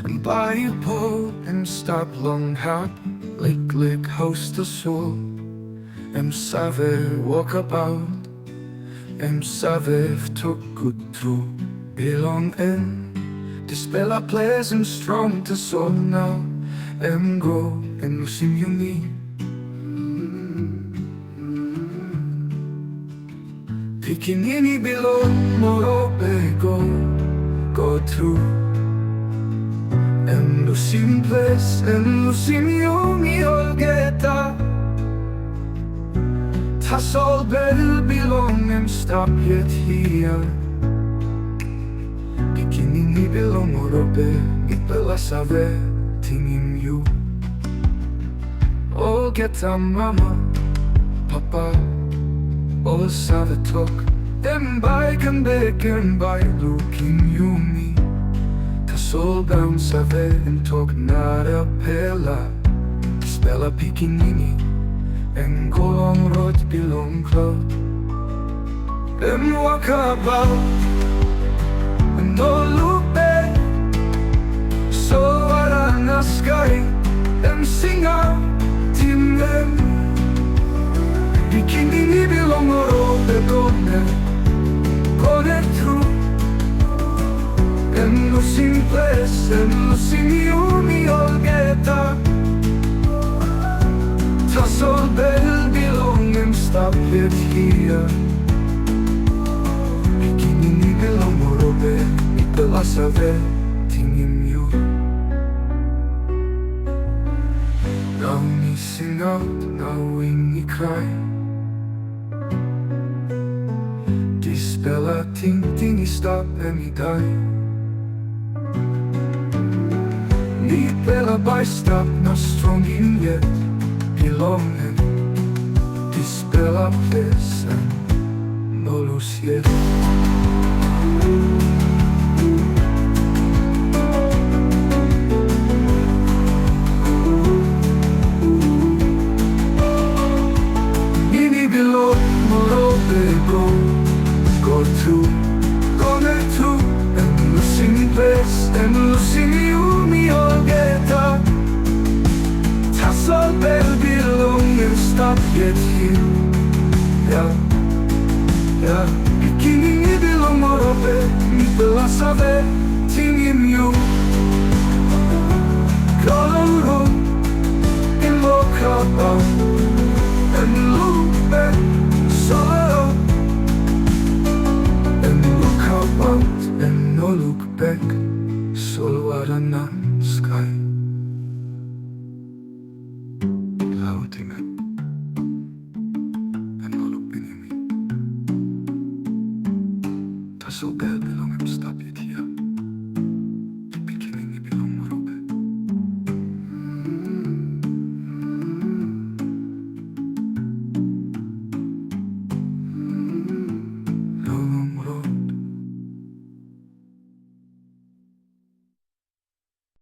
and buy a pole and stop long hop, lick host the soul. Sabe walk about, sabe tok good to belong in. Dispela pleasant strong to soul now, go and lusim yumi. Pikinini Bilong Morobe go through. Lusim place and lusim yumi olgeta. Tas all bell belong stop yet here. Pikinini Bilong Morobe ipela save tingin you. Olgeta mama, papa, all save talk. Them by can beken by looking you me. Tas all bounce save and talk nada pela. Spela pikinini and go on road belong cloud. Them walk about and no look back. So on the sky, them sing out team them. Pikinini Bilong Morobe go through. And losing place and losing yumi olgeta. Tas all bell belong stop it here. Pikinini Bilong Morobe ipela save tingin you. Now me sing out, now we cry. Dispela ting stop and me die. Ni bella by stop, not strong in yet. Belonging, dispela place and no lose yet. Pikinini Bilong Morobe go through, and losing place and losing yumi olgeta. Tas all bell belong stop yet here. Pikinini Bilong Morobe ipela save tingin you. Go on and look about and look back, so and look about and no look back, so what a night sky. And no look beneath me. Tas all bad.